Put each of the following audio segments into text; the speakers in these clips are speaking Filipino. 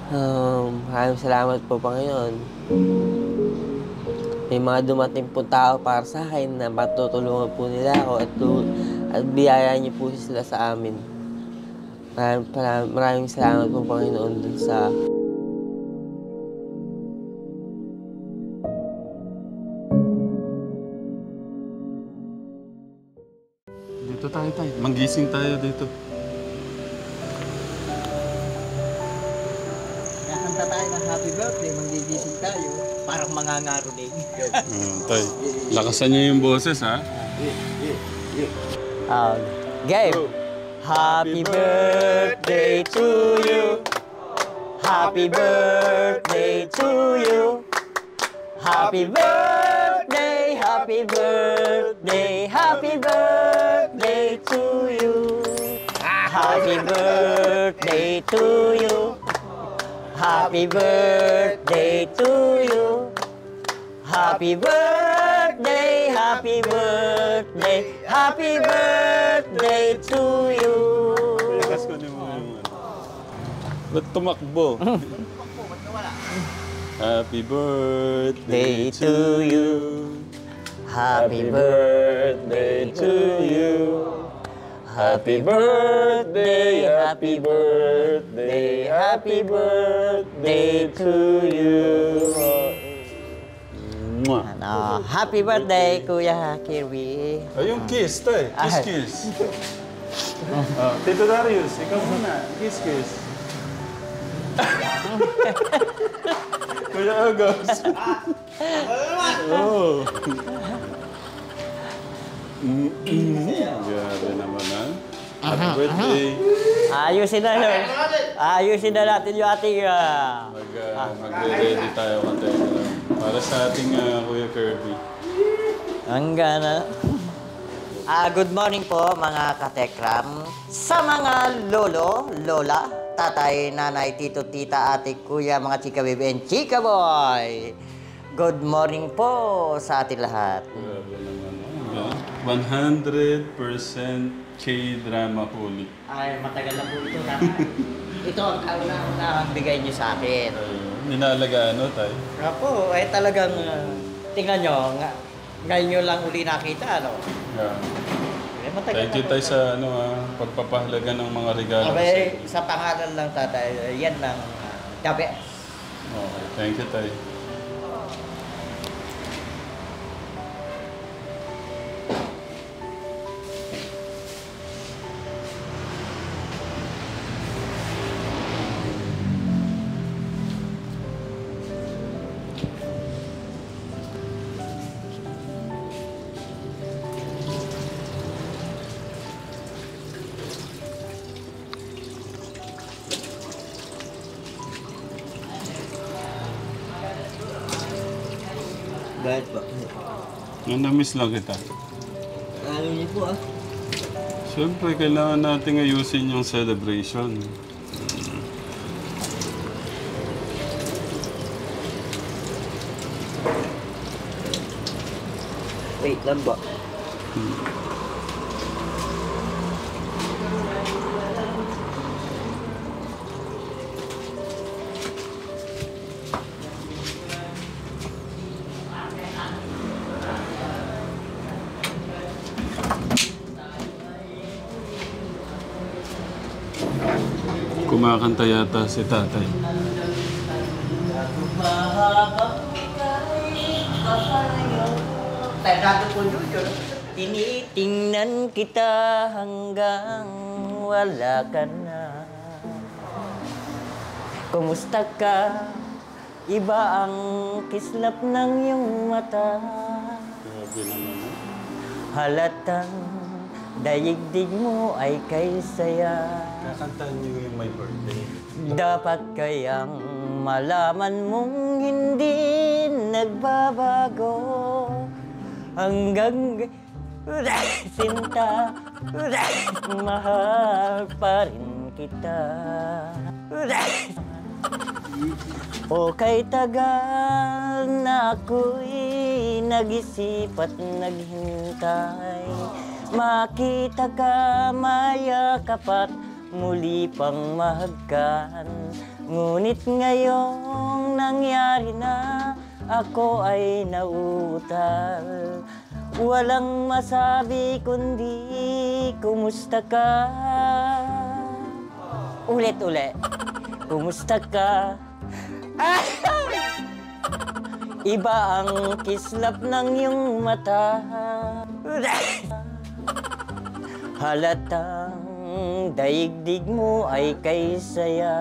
Maraming salamat po, Panginoon. May mga dumating po tao para sa akin na matutulungan po nila ako at biyaya niyo po sila sa amin. Maraming salamat po, Panginoon, dun sa Dito tayo, tay. Manggising tayo dito. Nakanta tayo ng happy birthday, magigising tayo. Parang mangangaro din. Tay, lakasan niyo yung boses, ha? Game! Happy birthday to you. Happy birthday to you. Happy birthday, happy birthday, happy birthday to you. Happy birthday to you. Happy birthday to you. Happy birthday, happy birthday, happy birthday to you. Lakas ko din mo yung ba't tumakbo? Happy birthday to you. Happy birthday to you. Happy birthday, happy birthday, happy birthday to you. Happy birthday, Kuya Kirby. Ayun, kiss, tay. Kiss, kiss. Tito Darius, ikaw muna. Kiss, kiss. Kuya Agos. Oh. Grabe naman, ha? Happy birthday. Ayusin na yun. Ayusin na natin yung ating... Magre-ready tayo kante para sa ating Kuya Kirby. Hanggang na. Good morning po mga katekram. Sa mga lolo, lola, tatay, nanay, tito, tita, ate, kuya, mga chika baby and chika boy. Good morning po sa ating lahat. Grabe naman. 100% K-drama ulit. Ay, matagal na po ito. Ito ang kauna-unang bigay niyo sa akin. Ninalagaan, no, tay? Apo, talagang, tingnan nyo, ngayon nyo lang uli nakita, ano? Yeah. Matagal Thank you, na po tay, ito. sa pagpapahalaga ng mga regalo. Okay, sa pangalan lang tatay, yan lang, the best. Okay, thank you, tay. Bakit po? Na-miss lang kita. Alam niyo po Siyempre, kailangan natin ayusin yung celebration. Wait lang ba? Kumakanta yata si tatay. Tinitingnan kita hanggang wala ka na. Kumusta ka? Iba ang kislap ng iyong mata. Grabe naman. Halatang daigdig mo ay kay saya. Kakantahan niyo yung my birthday. Dapat kayang malaman mong hindi nagbabago hanggang sinta, mahal pa rin kita. O kay tagal na ako'y nag-isip at naghintay, makita ka, mayakap at muli pang mahagkan. Ngunit ngayong nangyari na, ako ay nauutal. Walang masabi kundi kumusta ka. Ulit-ulit. Kumusta ka? Iba ang kislap ng iyong mata. Halatang daigdig mo ay kay saya.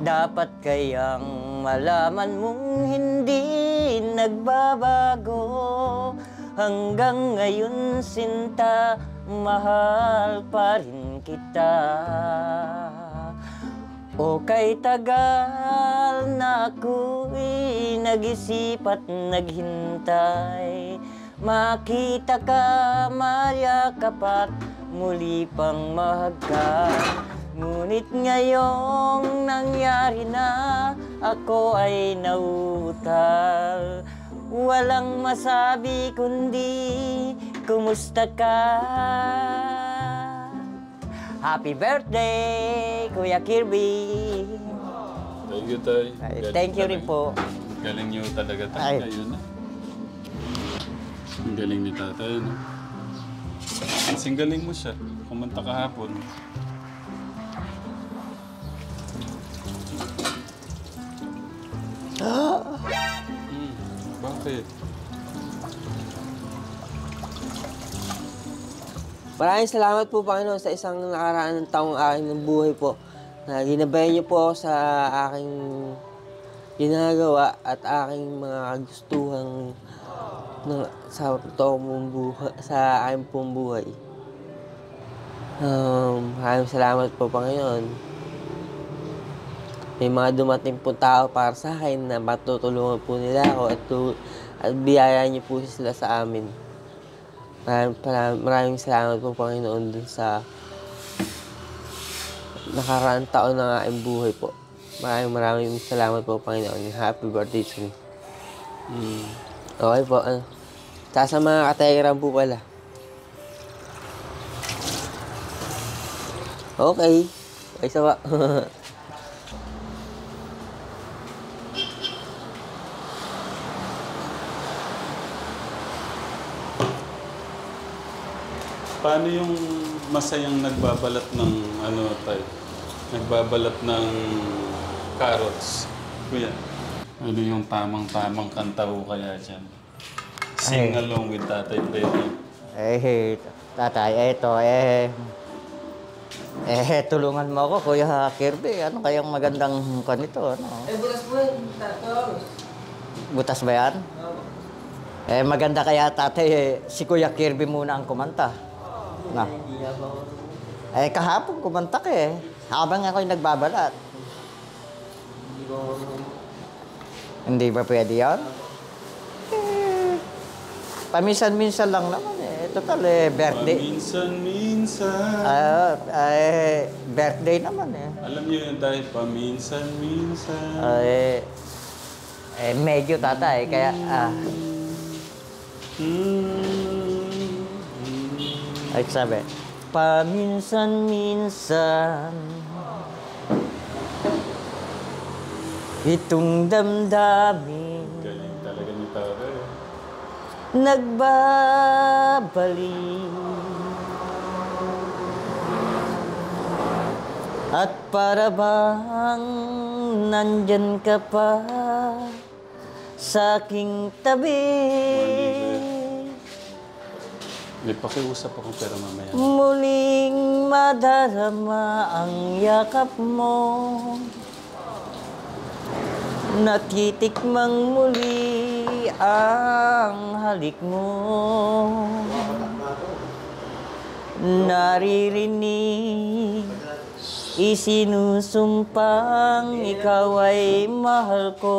Dapat kayang malaman mong hindi nagbabago. Hanggang ngayon sinta, mahal pa rin kita. O kay tagal na ako'y nag-isip at naghintay. Makita ka, mayakap at muli pang mahagkan. Ngunit ngayong nangyari na, ako ay nauutal. Walang masabi kundi kumusta ka. Happy birthday, Kuya Kirby! Thank you, Tay. Thank you rin po. Galing niyo talaga, Ay. Tay. Ayun na. Ang galing ni Tatay, no? Kasing galing mo siya. Kumanta kahapon. Bakit? Maraming salamat po, Panginoon, sa isang nakaraan ng taong aking ng buhay po. Na ginabayan niyo po ako sa aking ginagawa at aking mga kagustuhan sa aking pong buhay. Maraming salamat po, Panginoon. May mga dumating po tao para sa akin na matutulungan po nila ako at biyaya niyo po sila sa amin. Maraming salamat po, Panginoon, dun sa nakaraang taon ng aking buhay po. Maraming salamat po, Panginoon. Happy birthday to me. Okay po. Sa mga kategram po pala. Okay. Okay, sawa. Paano yung masayang nagbabalat ng Tay? Nagbabalat ng carrots? Kuya, ano yung tamang-tamang kanta ko kaya dyan? Sing along with Tatay Freddy. Tatay, tulungan mo ako, Kuya Kirby. Ano kayang magandang kanito? Ano? Butas mo yun. Butas ba yan? Maganda kaya, tatay, si Kuya Kirby muna ang kumanta. Na. Kahapon kumanta ka habang ako'y nagbabalat. Hindi ba pwede yan? Paminsan-minsan lang naman Total birthday. Paminsan-minsan. Birthday naman Alam niyo yun dahil paminsan-minsan. Medyo tatay, kaya ay sabi, paminsan-minsan itong damdamin Galing talaga ni Tatay. nagbabalik at para bang nandyan ka pa sa aking tabi. May pakiusap ako pero mamaya. Muling madarama ang yakap mo, natitikmang muli ang halik mo, naririnig isinusumpang ikaw ay mahal ko.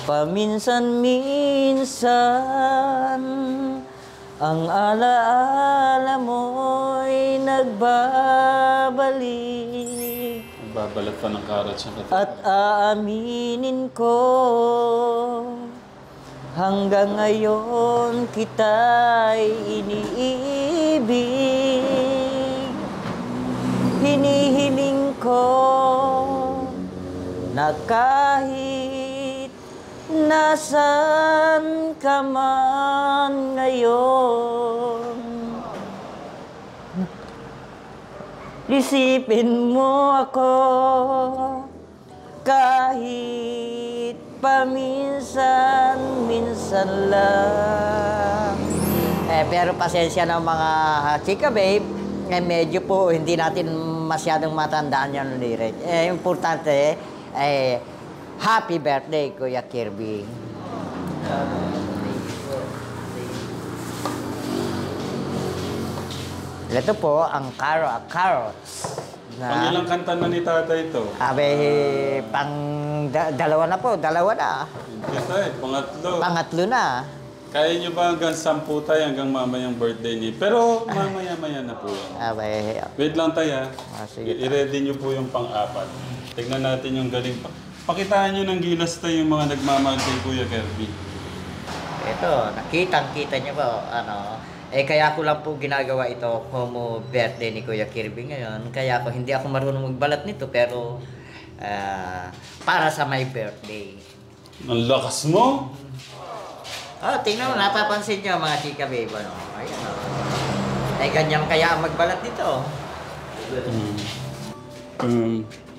Paminsan-minsan ang alaala mo'y nagbabalik. Nagbabalat pa ng carrots yung At aaminin ko, hanggang ngayon kita'y iniibig. hinihiling ko na kahit nasan ka man ngayon, isipin mo ako kahit paminsan-minsan lang. Pero pasensya ng mga chika babe, medyo po hindi natin masyadong matandaan yung lyric. Importante, happy birthday, Kuya Kirby. Ito po ang carrots. Pang ilang kanta na ni tatay ito? Dalawa na po, dalawa na. Tay, pangatlo. Pangatlo na. Kaya nyo ba hanggang 10 tayo hanggang mamayang birthday ni? Pero mamaya-maya na po yan. Wait lang tayo sige. I-ready nyo po yung pang-apat. Tignan natin yung galing pa. Pakitaan nyo ng gilas tayo yung mga nagmamahal kay Kuya Kirby. Ito, nakitang-kita nyo po, kaya ko lang po ginagawa ito como birthday ni Kuya Kirby ngayon. Kaya hindi ako marunong magbalat nito, pero para sa my birthday. Ang lakas mo! Tingnan mo, napapansin nyo mga chika babe, Ayan, ganyan kaya ang magbalat nito.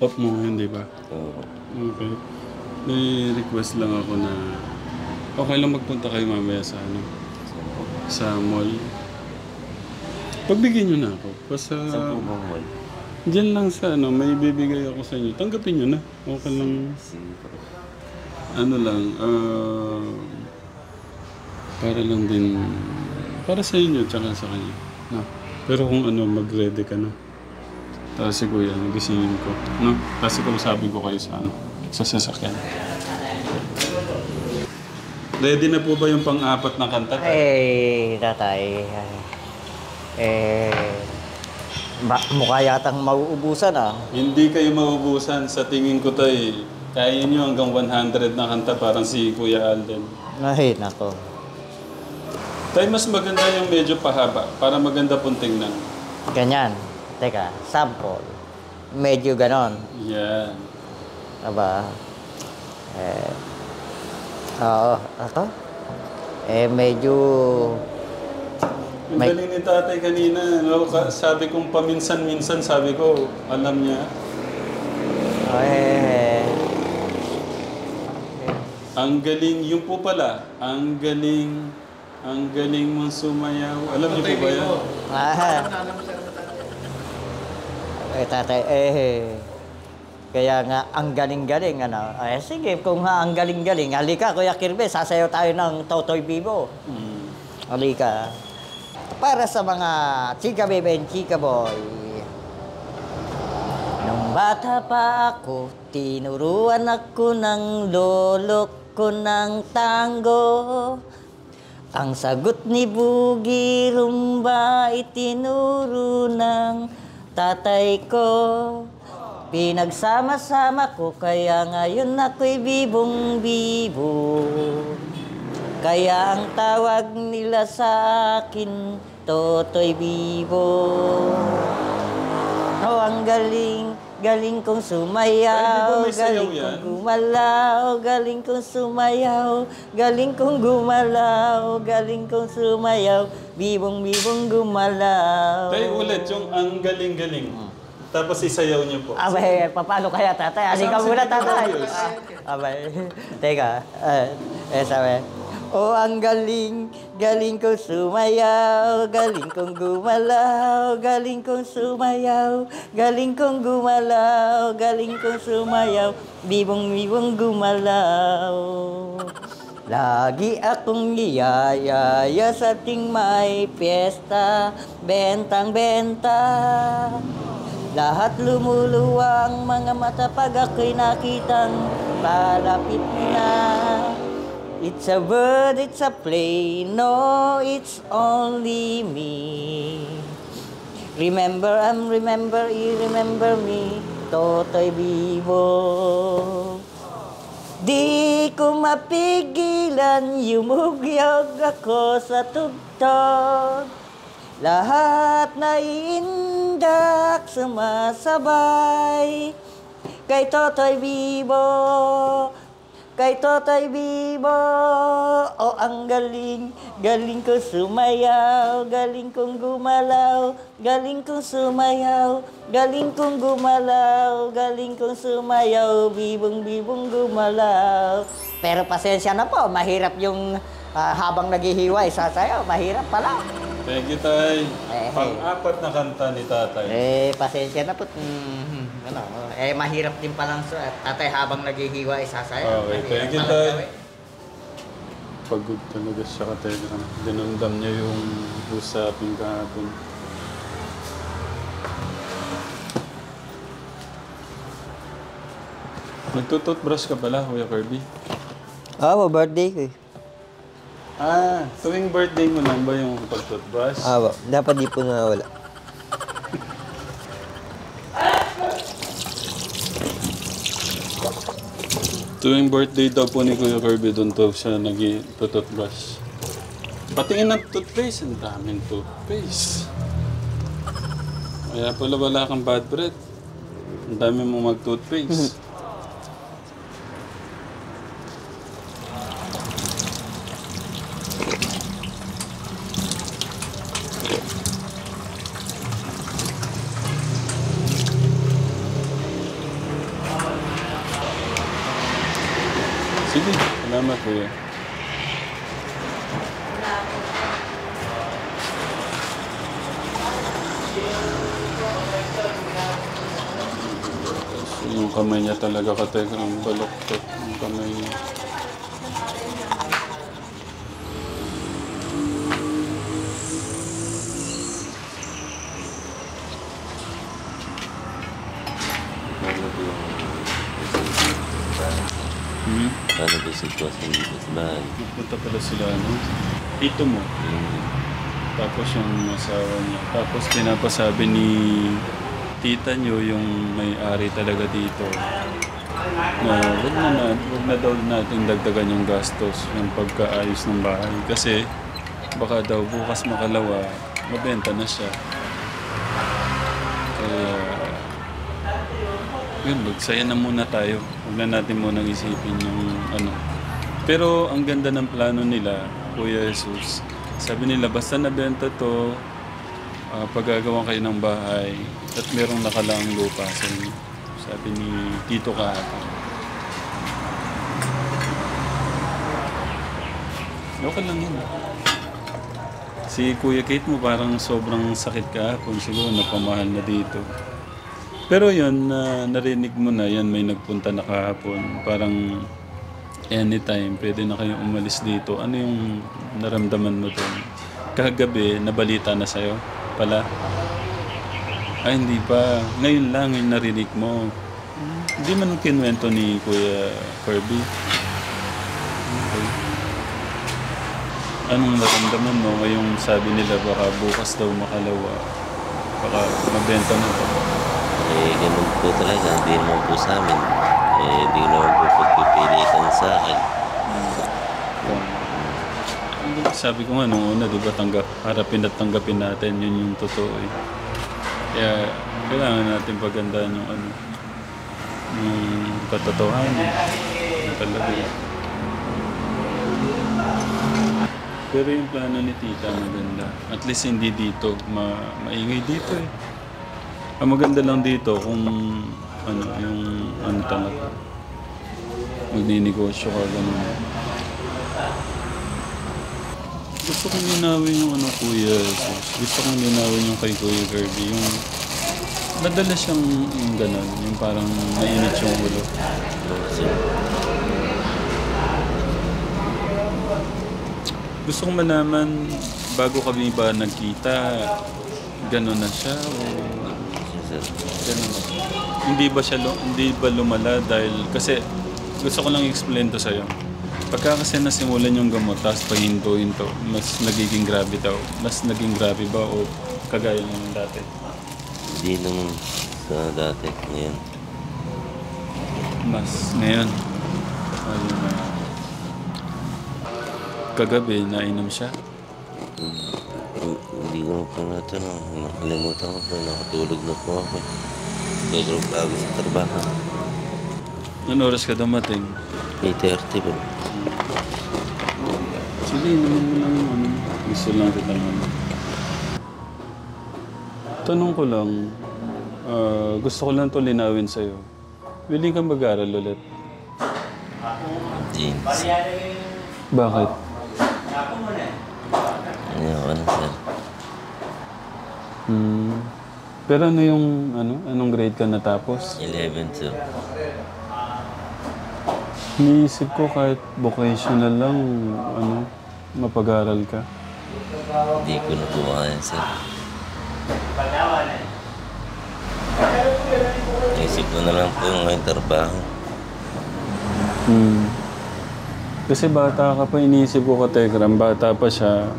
Off mo, hindi ba? Okay. May request lang ako na okay lang magpunta kayo mamaya sa sa mall. Pagbigyan nyo na ako. Basta dyan lang sa may bibigay ako sa inyo. Tanggapin nyo na. Okay lang. Para lang din, para sa inyo tsaka sa kanya. No? Pero kung mag-ready ka na. Tapos si Kuya, nagisingin ko. No? Kasi kausapin ko kayo sa sasakyan. Ready na po ba yung pang-apat na kanta? Tatay. Mukha yatang mauubusan Hindi kayo maubusan. Sa tingin ko tay, kaya nyo hanggang 100 na kanta parang si Kuya Alden. Ay, nako. Tay, mas maganda yung medyo pahaba para maganda pong tingnan. Ganyan. Teka, sample. Medyo ganon. Yan. Aba. Oo. Ako? Medyo... Ang galing ni tatay kanina. Sabi kong paminsan-minsan, sabi ko, alam niya. Ang galing, yung po pala, ang galing mong sumayaw. Alam niyo po ba yan? Tatay, kaya nga, ang galing-galing, sige, kung ang galing-galing, halika, Kuya Kirby, sasayaw tayo ng Totoy Bibo. Halika. Para sa mga chika baby and chika boy, nung bata pa ako, tinuruan ako ng lolo ko ng tango. Ang sagot ni Bugi Rumba, itinuro ng tatay ko. Pinagsama-sama ko, kaya ngayon ako'y bibong-bibo. Kaya ang tawag nila sa akin, Totoy Bibo. Ang galing kong sumayaw, galing kong gumalaw, galing kong sumayaw, galing kong gumalaw, galing kong sumayaw, bibong-bibong gumalaw. Tay, ulit yung ang galing-galing. Tapos isayaw niyo po. Paano kaya tatay? Halika muna tatay. Teka. Sabi. Ang galing kong sumayaw, galing kong gumalaw, galing kong sumayaw, galing kong gumalaw, galing kong sumayaw, bibong-bibong gumalaw. Lagi akong niyayaya sa ting may piyesta, bentang-benta. Lahat lumuluwang mga mata pag ako'y nakitang palapit na. It's a bird, it's a plane, no, it's only me. Remember me, Totoy Bibo. Di ko mapigilan, yumugyog ako sa tugtog. Lahat na iindak sumasabay kay Totoy Bibo, kay Totoy Bibo. Oh, ang galing, galing ko sumayaw, galing kong gumalaw, galing kong sumayaw, galing kong gumalaw, galing kong sumayaw, bibong-bibong gumalaw. Pero pasensya na po, mahirap yung habang naghihiway sa sayaw, mahirap pala. Thank you, Tay. Eh, Pang-apat na kanta ni Tatay. Pasensya na po. Mahirap din palang tatay habang naghihiway sa sayaw. Okay, thank you, Tay. Pagod talaga siya ka Telegram. Dinamdam niya yung usapin kahapon. Nagtututbrush ka pala, Kuya Kirby? Birthday ko eh. Tuwing birthday mo lang ba yung pagtutbrush? Dapat di po nawala. Tuwing birthday daw po ni Kuya Kirby, doon daw siya nag-toothbrush. Patingin ng toothpaste, ang daming toothpaste. Kaya pala wala kang bad breath. Ang dami mo mag-toothpaste. Sige, salamat Kuya. Yung kamay niya talaga ang baloktot. Yung kamay niya. Paano ba sitwasyon dito sa bahay? Nagpunta pala sila, tito mo. Tapos yung asawa niya. Tapos pinapasabi ni tita niyo yung may-ari talaga dito na wag na daw natin dagdagan yung gastos, yung pagkaayos ng bahay. Kasi baka daw bukas makalawa, mabenta na siya. Kaya yun, magsaya na muna tayo. Huwag na natin munang isipin yung ano. Pero ang ganda ng plano nila, Kuya Jesus. Sabi nila, basta nabenta to, paggagawa kayo ng bahay at merong nakalaang lupa sa inyo. Sabi ni Tito kahapon. Okay lang yun. Si Kuya Kate mo parang sobrang sakit kahapon. Siguro napamahal na dito. Pero yun, narinig mo na yan, may nagpunta na kahapon. Parang anytime, pwede na kayong umalis dito. Ano yung naramdaman mo doon? Kagabi, nabalita na sa'yo pala? Ay, hindi pa. Ngayon lang, yung narinig mo. Hindi man kinwento ni Kuya Kirby. Okay. Anong naramdaman mo? Ngayong sabi nila baka bukas daw makalawa. Baka mabenta na to. Ganun po talaga. Hindi naman po sa amin. Hindi naman po pagpipilitan sa akin. Sabi ko nga nung una, di ba, harapin at tanggapin natin, yun yung totoo eh. Kaya kailangan natin pagandaan yung yung katotohanan. Talaga. Pero yung plano ni Tita maganda. At least hindi dito. Maingay dito eh. Ang maganda lang dito kung yung talaga. Magninegosyo ka, gano'n. Gusto kong linawin yung Kuya Jesus. Gusto kong linawin yung kay Kuya Kirby. Yung nadala siyang yung gano'n. Yung parang mainit yung ulo. Gusto kong malaman, bago kami ba nagkita, gano'n na siya o gano'n na siya? Hindi ba lumala dahil, kasi gusto ko lang explain to sa'yo. Pagka kasi nasimulan yung gamot, tapos pahinto-hinto, mas nagiging grabe daw. Mas naging grabe ba o kagaya ng dati? Hindi naman sa dati. Ngayon. Mas ngayon. Ayun na. Kagabi, nainom siya. Hindi ko po na ito. Nakalimutan ko po. Nakatulog na po ako. Sobrang bago sa trabaho. Anong oras ka dumating? 8:30 po. Sige, naman mo lang yung ano. Gusto lang kita naman. Tanong ko lang, gusto ko lang ito linawin sa'yo. Willing ka mag-aaral ulit? Jeans. Bakit? Ayaw na, sir. Pero ano yung, anong grade ka natapos? 11, sir. Iniisip ko kahit vocational lang, mapag-aral ka. Hindi ko na po kaya, sir. Naisip ko na lang po yung trabaho. Kasi bata ka pa, iniisip ko ka, Tegram, bata pa siya,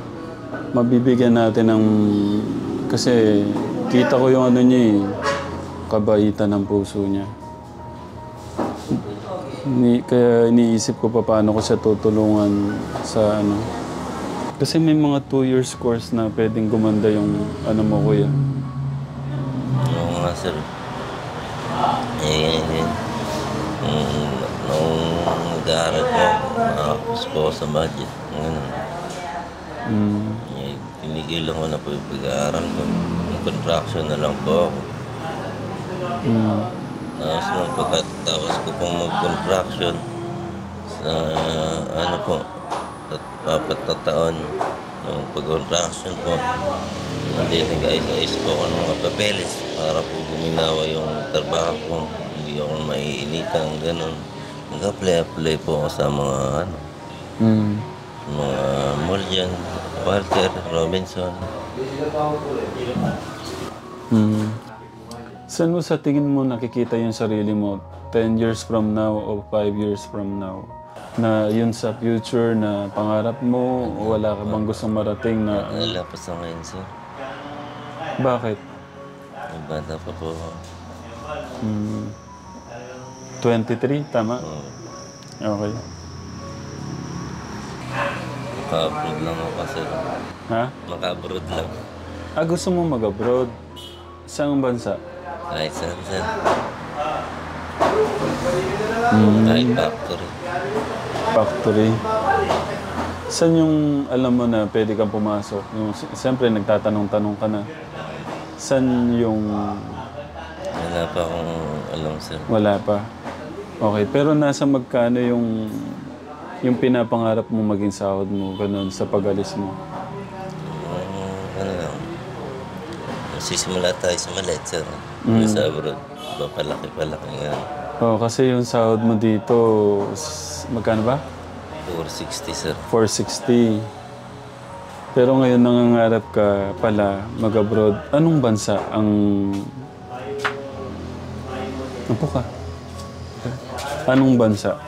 mabibigyan natin ng... Kasi kita ko yung niya kabaitan ng puso niya. Kaya iniisip ko pa paano ko siya tutulungan sa Kasi may mga 2 years course na pwedeng gumanda yung mo, kuya. Oo nga, sir. Noong nag-aaral ko, nakapos po ako sa budget. Tinigilan ko na po yung pag-aaral ko. Yung contraction na lang po ako. Tapos nung pagkatapos ko pong mag-contraction, sa apat na taon, nung pag-contraction po, hindi nag-ayos po ako ng mga papeles para po guminawa yung trabaho ko. Hindi ako maiinitan, gano'n. Nag-apply po ako sa mga mga Mulligan, Walter, Robinson. Saan mo sa tingin mo nakikita yung sarili mo 10 years from now o 5 years from now? Na yun sa future na pangarap mo, wala ka bang gustong marating na... Wala pa sa ngayon, sir. Bakit? May bata pa po ako. 23, tama? Okay. Maka-abroad lang ako, sir. Ha? Maka-abroad lang. Gusto mo mag-abroad? Saan bansa? Kahit saan, sir. Kahit factory. Factory. Saan yung alam mo na pwede kang pumasok? Yung, siyempre, nagtatanong-tanong ka na. Saan yung... Wala pa akong alam, sir. Wala pa. Okay, pero nasa magkano yung pinapangarap mo maging sahod mo, ganun, sa pag-alis mo? Ano lang. Sisimula tayo sa maliit, sir. Sa abroad. Palaki-palaki nga. Kasi yung sahod mo dito, magkano ba? 460, sir. 460. Pero ngayon nangangarap ka pala mag-abroad. Anong bansa ang... Ano ka? Anong bansa?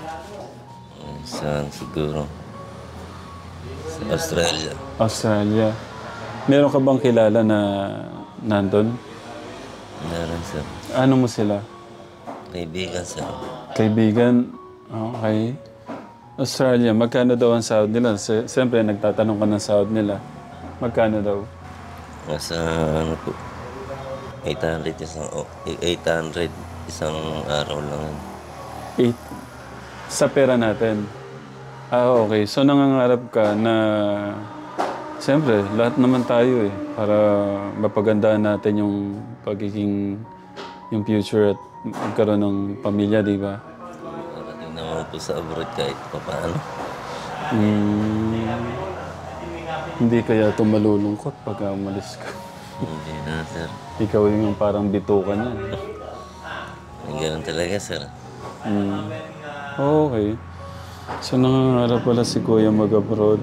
Saan siguro? Sa Australia. Australia. Meron ka bang kilala na nandun? Meron, sir. Ano mo sila? Kaibigan, sir. Kaibigan? Okay. Australia, magkano daw ang sahod nila? Siyempre, nagtatanong ka ng sahod nila. Magkano daw? Nasa ano po, 800 isang araw lang. 8. Sa pera natin. Okay. So, nangangarap ka na... Siyempre, lahat naman tayo para mapagandaan natin yung pagiging... yung future at magkaroon ng pamilya, di ba? Parating naman po sa abroad kahit pa paano. Hindi kaya ito malulungkot pag umalis ka. Hindi na, sir. Ikaw yung parang bitukan yan. Ganun talaga, sir. Okay. So nangangarap pala si Kuya mag-abroad.